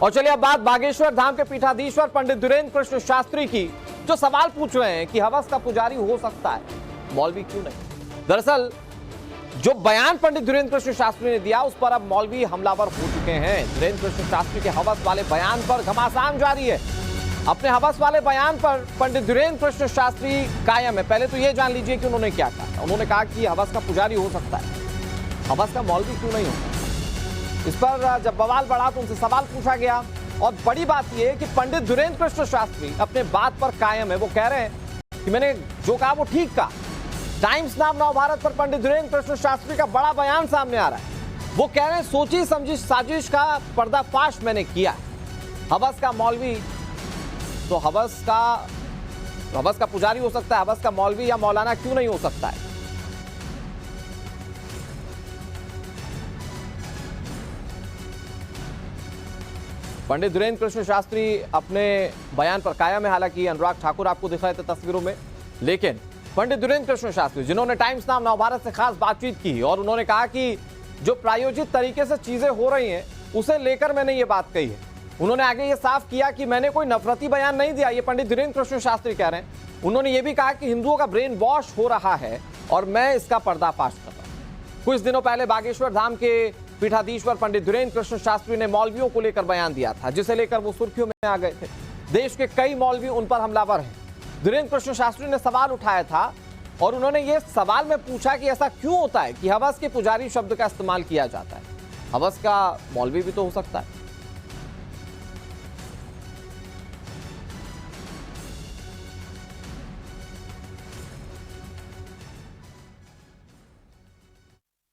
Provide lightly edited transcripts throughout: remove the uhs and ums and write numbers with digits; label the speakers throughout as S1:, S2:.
S1: और चलिए अब बात बागेश्वर धाम के पीठाधीश्वर पंडित धीरेन्द्र कृष्ण शास्त्री की, जो सवाल पूछ रहे हैं कि हवस का पुजारी हो सकता है, मौलवी क्यों नहीं। दरअसल जो बयान पंडित धीरेन्द्र कृष्ण शास्त्री ने दिया उस पर अब मौलवी हमलावर हो चुके हैं। धीरेन्द्र कृष्ण शास्त्री के हवस वाले बयान पर घमासान जारी है। अपने हवस वाले बयान पर पंडित धीरेन्द्र कृष्ण शास्त्री कायम है। पहले तो यह जान लीजिए कि उन्होंने क्या कहा। उन्होंने कहा कि हवस का पुजारी हो सकता है, हवस का मौलवी क्यों नहीं होता। इस पर जब बवाल बढ़ा तो उनसे सवाल पूछा गया और बड़ी बात यह है कि पंडित धीरेन्द्र कृष्ण शास्त्री अपने बात पर कायम है। वो कह रहे हैं कि मैंने जो कहा वो ठीक कहा। टाइम्स नाम नवभारत पर पंडित धीरेन्द्र कृष्ण शास्त्री का बड़ा बयान सामने आ रहा है। वो कह रहे हैं सोची समझी साजिश का पर्दाफाश मैंने किया है। हवस का मौलवी तो हवस का पुजारी हो सकता है, हवस का मौलवी या मौलाना क्यों नहीं हो सकता है। पंडित धीरेन्द्र कृष्ण शास्त्री अपने बयान पर कायम है। हालांकि अनुराग ठाकुर आपको दिख रहे थे तस्वीरों में, लेकिन पंडित धीरेन्द्र कृष्ण शास्त्री जिन्होंने टाइम्स नाम नवभारत से खास बातचीत की और उन्होंने कहा कि जो प्रायोजित तरीके से चीजें हो रही हैं उसे लेकर मैंने ये बात कही है। उन्होंने आगे ये साफ किया कि मैंने कोई नफरती बयान नहीं दिया। ये पंडित धीरेन्द्र कृष्ण शास्त्री कह रहे हैं। उन्होंने ये भी कहा कि हिंदुओं का ब्रेन वॉश हो रहा है और मैं इसका पर्दाफाश कर रहा हूं। कुछ दिनों पहले बागेश्वर धाम के पीठाधीश्वर पंडित धीरेन्द्र कृष्ण शास्त्री ने मौलवियों को लेकर बयान दिया था, जिसे लेकर वो सुर्खियों में आ गए थे। देश के कई मौलवी उन पर हमलावर हैं। धीरेन्द्र कृष्ण शास्त्री ने सवाल उठाया था और उन्होंने ये सवाल में पूछा कि ऐसा क्यों होता है कि हवस के पुजारी शब्द का इस्तेमाल किया जाता है, हवस का मौलवी भी तो हो सकता है।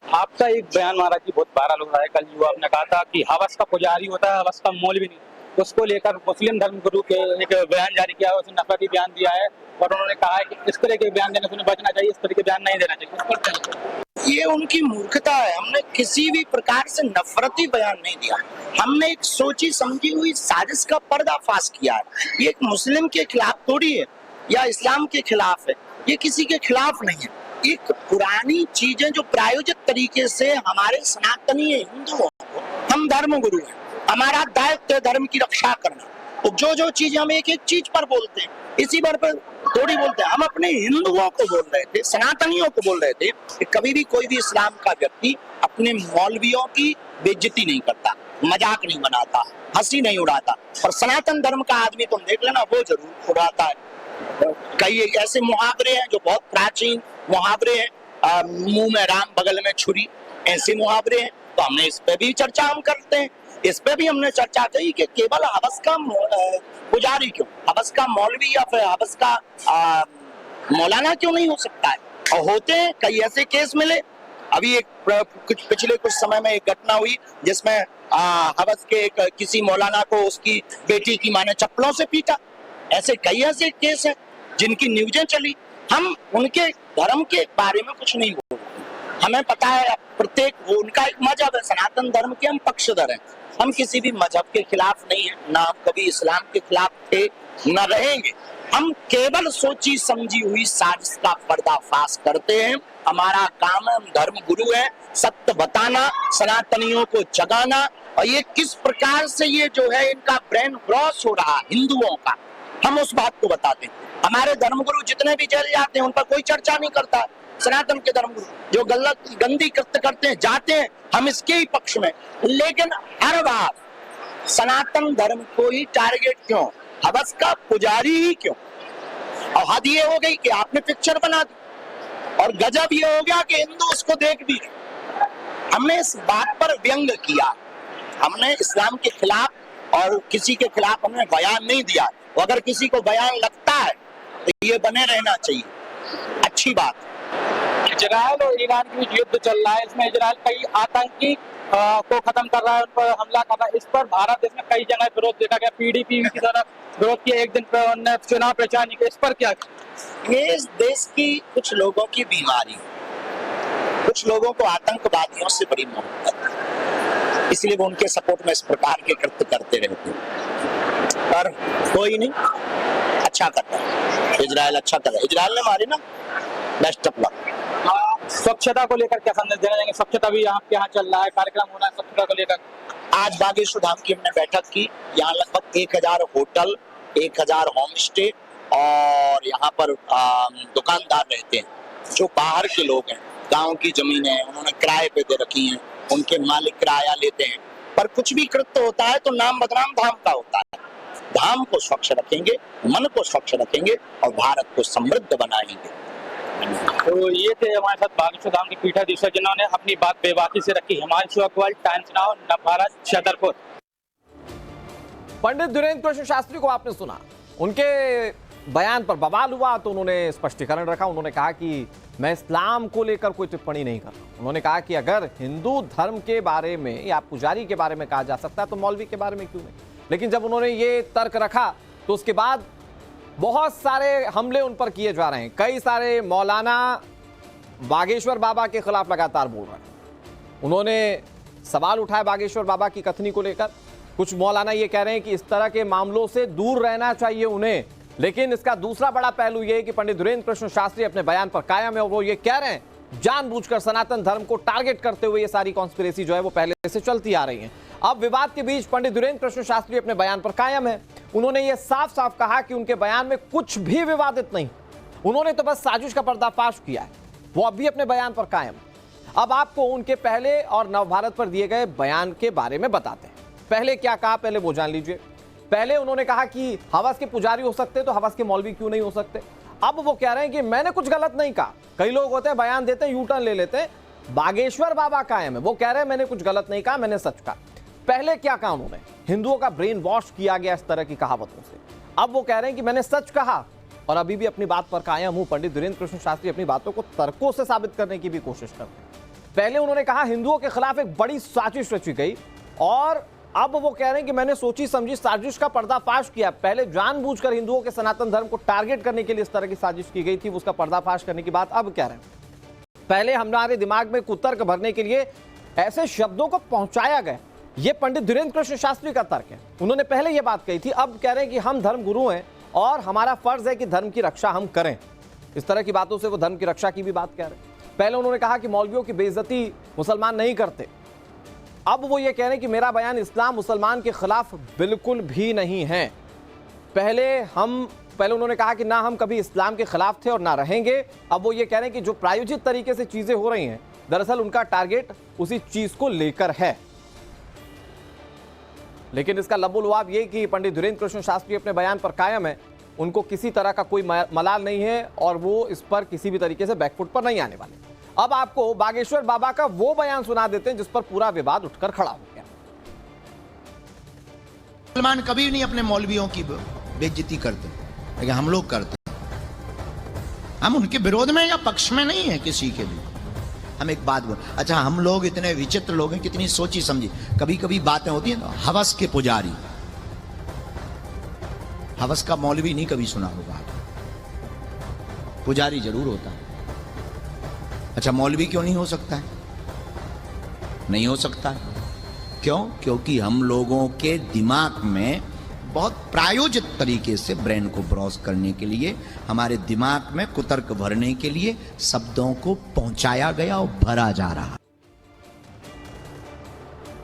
S2: आपका एक बयान महाराज जी बहुत वायरल हो रहा है। कल जो आपने कहा था कि हवस का पुजारी होता है, हवस का मौलवी नहीं, उसको लेकर मुस्लिम धर्म गुरु के एक बयान जारी किया है, उसने नफरती बयान दिया है और उन्होंने कहा है कि इस तरह के बयान देने से उन्हें बचना चाहिए, इस तरह के बयान नहीं देना चाहिए।
S3: ये उनकी मूर्खता है। हमने किसी भी प्रकार से नफरती बयान नहीं दिया। हमने एक सोची समझी हुई साजिश का पर्दाफाश किया है। ये एक मुस्लिम के खिलाफ थोड़ी है या इस्लाम के खिलाफ है, ये किसी के खिलाफ नहीं है। एक पुरानी चीजें जो प्रायोजित तरीके से हमारे सनातनी हिंदुओं को, हम धर्म गुरु हैं, हमारा दायित्व धर्म की रक्षा करना। तो जो चीज हम एक एक चीज पर बोलते हैं, इसी पर थोड़ी बोलते हैं। हम अपने हिंदुओं को बोल रहे थे, सनातनियों को बोल रहे थे कि कभी भी कोई भी इस्लाम का व्यक्ति अपने मौलवियों की बेइज्जती नहीं करता, मजाक नहीं बनाता, हंसी नहीं उड़ाता। और सनातन धर्म का आदमी तुम देख लेना, वो जरूर उड़ाता है। कई ऐसे मुहावरे हैं जो बहुत प्राचीन मुहावरे हैं, मुंह में राम बगल में छुरी, ऐसे मुहावरे हैं। तो हमने इस पे भी चर्चा हम करते हैं। इस पे भी हमने चर्चा की कि केवल हवस का पुजारी क्यों, हवस का मौलवी या फिर हवस का मौलाना क्यों नहीं हो सकता है। और होते हैं, कई ऐसे केस मिले। अभी पिछले कुछ समय में एक घटना हुई जिसमें हवस के किसी मौलाना को उसकी बेटी की मां ने चप्पलों से पीटा। ऐसे कई ऐसे केस हैं जिनकी न्यूज़ें चली। हम उनके धर्म के बारे में कुछ नहीं बोल रहे। हमें पता है प्रत्येक उनका एक मजहब है, सनातन धर्म के हम पक्षधर हैं। हम किसी भी मजहब के खिलाफ नहीं है, ना हम कभी इस्लाम के खिलाफ थे, न रहेंगे। हम केवल सोची समझी हुई साजिश का पर्दाफाश करते हैं। हमारा काम है, हम धर्म गुरु है, सत्य बताना, सनातनियों को जगाना। और ये किस प्रकार से ये जो है इनका ब्रेन वॉश हो रहा हिंदुओं का, हम उस बात को बताते हैं। हमारे धर्मगुरु जितने भी जेल जाते हैं उन पर कोई चर्चा नहीं करता। सनातन के धर्मगुरु जो गलत गंदी कृत्य करते हैं जाते हैं, हम इसके ही पक्ष में। लेकिन हर बार सनातन धर्म को ही टारगेट क्यों, हवस का पुजारी ही क्यों। और हद ये हो गई कि आपने पिक्चर बना दी और गजब ये हो गया कि हिंदू उसको देख भी रहे। हमने इस बात पर व्यंग किया, हमने इस्लाम के खिलाफ और किसी के खिलाफ हमने बयान नहीं दिया। अगर किसी को बयान लगता है तो ये बने रहना चाहिए, अच्छी बात।
S2: इजराइल और ईरान के बीच युद्ध चल रहा है, इसमें इजराइल कई आतंकी को खत्म कर रहा है, उन पर हमला कर रहा है। इस पर भारत देश में कई जगह विरोध देखा गया, पीडीपी की तरफ विरोध किया, एक दिन पर उन्होंने चुनाव प्रचार नहीं किया। इस पर क्या?
S3: ये इस देश की कुछ लोगों की बीमारी, कुछ लोगों को आतंकवादियों से बड़ी मोहब्बत है, इसलिए वो उनके सपोर्ट में इस प्रकार के कृत्य करते रहते हैं। पर कोई नहीं, अच्छा करता है इजराइल, अच्छा कर रहा है। इजराइल ने मारे ना, बेस्ट ऑफ लक।
S2: स्वच्छता को लेकर क्या संदेश देना चाहेंगे? स्वच्छता भी आपके यहाँ चल रहा है, कार्यक्रम हो रहा है स्वच्छता को लेकर।
S3: आज बागेश्वर धाम की हमने बैठक की। यहाँ लगभग 1000 होटल, 1000 होम स्टे और यहाँ पर दुकानदार रहते हैं। जो बाहर के लोग हैं, गांव की जमीन है, उन्होंने किराए पे दे रखी हैं, उनके मालिक किराया लेते हैं। पर कुछ भी कृत्य होता है तो नाम बदनाम धाम का होता है। धाम को स्वच्छ रखेंगे, मन को स्वच्छ रखेंगे और भारत को समृद्ध बनाएंगे।
S2: तो ये थे हमारे साथ बागेश्वर धाम के पीठाधीश्वर जिन्होंने अपनी बात बेबाकी से रखी। Himanshu Agarwal, Times Now, Navbharat, Chhatarpur.
S1: पंडित धीरेन्द्र कृष्ण शास्त्री को आपने सुना, उनके बयान पर बवाल हुआ तो उन्होंने स्पष्टीकरण रखा। उन्होंने कहा कि मैं इस्लाम को लेकर कोई टिप्पणी नहीं कर रहा। उन्होंने कहा कि अगर हिंदू धर्म के बारे में या पुजारी के बारे में कहा जा सकता है तो मौलवी के बारे में क्यों नहीं। लेकिन जब उन्होंने ये तर्क रखा तो उसके बाद बहुत सारे हमले उन पर किए जा रहे हैं। कई सारे मौलाना बागेश्वर बाबा के खिलाफ लगातार बोल रहे हैं। उन्होंने सवाल उठाया बागेश्वर बाबा की कथनी को लेकर। कुछ मौलाना ये कह रहे हैं कि इस तरह के मामलों से दूर रहना चाहिए उन्हें। लेकिन इसका दूसरा बड़ा पहलू यह है कि पंडित धीरेन्द्र कृष्ण शास्त्री अपने बयान पर कायम है और वो ये कह रहे हैं जानबूझकर सनातन धर्म को टारगेट करते हुए ये सारी कॉन्स्पिरेसी जो है वो पहले से चलती आ रही है। अब विवाद के बीच पंडित धीरेन्द्र कृष्ण शास्त्री अपने बयान पर कायम है। उन्होंने ये साफ साफ कहा कि उनके बयान में कुछ भी विवादित नहीं, उन्होंने तो बस साजिश का पर्दाफाश किया है। वो अब भी अपने बयान पर कायम। अब आपको उनके पहले और नवभारत पर दिए गए बयान के बारे में बताते हैं। पहले क्या कहा, पहले वो जान लीजिए। पहले उन्होंने कहा कि हवस के पुजारी हो सकते तो हवस के मौलवी क्यों नहीं हो सकते। अब वो कह रहे हैं कि मैंने कुछ गलत नहीं कहा। कई लोग होते हैं बयान देते हैं, यू टर्न ले लेते हैं। बागेश्वर बाबा कायम है, वो कह रहे हैं मैंने कुछ गलत नहीं कहा, मैंने सच कहा। पहले क्या कहा उन्होंने, हिंदुओं का ब्रेन वॉश किया गया इस तरह की कहावतों से। अब वो कह रहे हैं कि मैंने सच कहा और अभी भी अपनी बात पर कायम हूं। पंडित धीरेन्द्र कृष्ण शास्त्री अपनी बातों को तर्कों से साबित करने की भी कोशिश करते हैं। पहले उन्होंने कहा हिंदुओं के खिलाफ एक बड़ी साजिश रची गई और अब वो कह रहे हैं कि मैंने सोची समझी साजिश का पर्दाफाश किया। पहले जानबूझकर हिंदुओं के सनातन धर्म को टारगेट करने के लिए इस तरह की साजिश की गई थी, उसका पर्दाफाश करने की बात अब कह रहे हैं। पहले हमारे दिमाग में कुतर्क भरने के लिए ऐसे शब्दों को पहुंचाया गया, ये पंडित धीरेन्द्र कृष्ण शास्त्री का तर्क है। उन्होंने पहले ये बात कही थी, अब कह रहे हैं कि हम धर्म गुरु हैं और हमारा फर्ज है कि धर्म की रक्षा हम करें। इस तरह की बातों से वो धर्म की रक्षा की भी बात कह रहे हैं। पहले उन्होंने कहा कि मौलवियों की बेइज्जती मुसलमान नहीं करते। अब वो ये कह रहे हैं कि मेरा बयान इस्लाम मुसलमान के खिलाफ बिल्कुल भी नहीं है। पहले उन्होंने कहा कि ना हम कभी इस्लाम के खिलाफ थे और ना रहेंगे। अब वो ये कह रहे हैं कि जो प्रायोजित तरीके से चीजें हो रही हैं दरअसल उनका टारगेट उसी चीज को लेकर है। लेकिन इसका लबोलुआब ये कि पंडित धीरेन्द्र कृष्ण शास्त्री अपने बयान पर कायम है, उनको किसी तरह का कोई मलाल नहीं है और वो इस पर किसी भी तरीके से बैकफुट पर नहीं आने वाले। अब आपको बागेश्वर बाबा का वो बयान सुना देते हैं जिस पर पूरा विवाद उठकर खड़ा हो गया।
S4: मुसलमान कभी नहीं अपने मौलवियों की बेइज्जती करते, लेकिन हम लोग करते। हम उनके विरोध में या पक्ष में नहीं है किसी के भी। हम एक बात बोल, अच्छा हम लोग इतने विचित्र लोग हैं, कितनी सोची समझी कभी कभी बातें होती हैं ना। हवस के पुजारी, हवस का मौलवी नहीं कभी सुना होगा, पुजारी जरूर होता है। अच्छा मौलवी क्यों नहीं हो सकता है? नहीं हो सकता है। क्यों? क्योंकि हम लोगों के दिमाग में बहुत प्रायोजित तरीके से ब्रेन को ब्रॉस करने के लिए, हमारे दिमाग में कुतर्क भरने के लिए शब्दों को पहुंचाया गया और भरा जा रहा।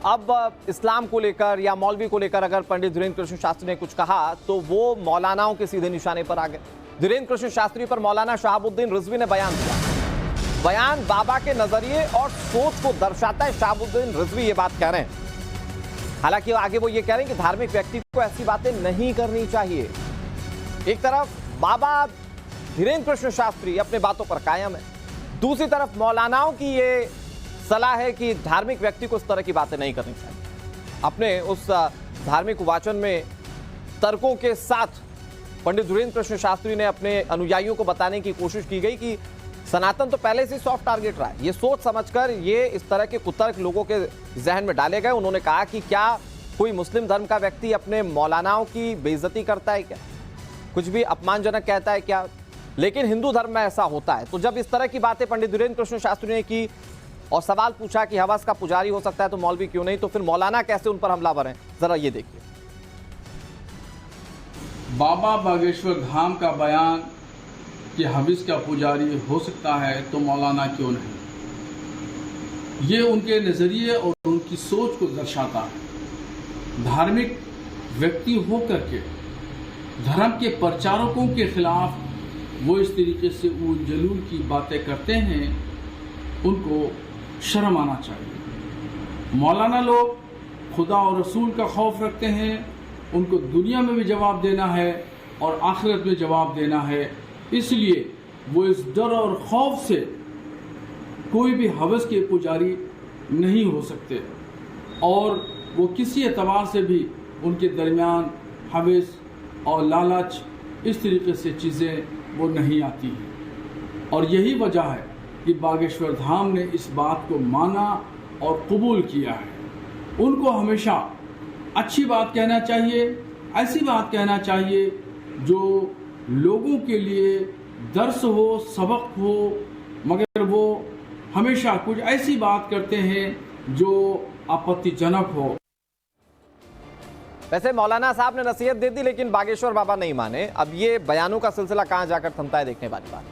S1: अब इस्लाम को लेकर या मौलवी को लेकर अगर पंडित धीरेन्द्र कृष्ण शास्त्री ने कुछ कहा तो वो मौलानाओं के सीधे निशाने पर आ गए। धीरेन्द्र कृष्ण शास्त्री पर मौलाना शहाबुद्दीन रिजवी ने बयान दिया। बयान बाबा के नजरिए और सोच को दर्शाता है। शहाबुद्दीन रिजवी ये बात कह रहे हैं। हालांकि आगे वो ये कह रहे हैं कि धार्मिक व्यक्ति को ऐसी बातें नहीं करनी चाहिए। एक तरफ बाबा धीरेन्द्र कृष्ण शास्त्री अपने बातों पर कायम है, दूसरी तरफ मौलानाओं की ये सलाह है कि धार्मिक व्यक्ति को इस तरह की बातें नहीं करनी चाहिए। अपने उस धार्मिक वाचन में तर्कों के साथ पंडित धीरेन्द्र कृष्ण शास्त्री ने अपने अनुयायियों को बताने की कोशिश की गई कि सनातन तो पहले से सॉफ्ट टारगेट रहा है। ये सोच समझकर ये इस तरह के कुतर्क लोगों के जहन में डाले गए। उन्होंने कहा कि क्या कोई मुस्लिम धर्म का व्यक्ति अपने मौलानाओं की बेइज्जती करता है क्या, कुछ भी अपमानजनक कहता है क्या? लेकिन हिंदू धर्म में ऐसा होता है। तो जब इस तरह की बातें पंडित धीरेन्द्र कृष्ण शास्त्री ने की और सवाल पूछा कि हवस का पुजारी हो सकता है तो मौलवी क्यों नहीं, तो फिर मौलाना कैसे उन पर हमलावर हैं, जरा ये देखिए।
S5: बाबा बागेश्वर धाम का बयान कि हविस का पुजारी हो सकता है तो मौलाना क्यों नहीं, ये उनके नज़रिए और उनकी सोच को दर्शाता है। धार्मिक व्यक्ति होकर के धर्म के प्रचारकों के खिलाफ वो इस तरीके से उल जलूल की बातें करते हैं, उनको शर्म आना चाहिए। मौलाना लोग खुदा और रसूल का खौफ रखते हैं, उनको दुनिया में भी जवाब देना है और आखिरत में जवाब देना है, इसलिए वो इस डर और खौफ से कोई भी हवस के पुजारी नहीं हो सकते और वो किसी एतबार से भी उनके दरमियान हवस और लालच इस तरीके से चीज़ें वो नहीं आती हैं। और यही वजह है कि बागेश्वर धाम ने इस बात को माना और कबूल किया है। उनको हमेशा अच्छी बात कहना चाहिए, ऐसी बात कहना चाहिए जो लोगों के लिए दर्स हो, सबक हो, मगर वो हमेशा कुछ ऐसी बात करते हैं जो आपत्तिजनक हो।
S1: वैसे मौलाना साहब ने नसीहत दे दी, लेकिन बागेश्वर बाबा नहीं माने। अब ये बयानों का सिलसिला कहां जाकर थमता है, देखने वाली बात।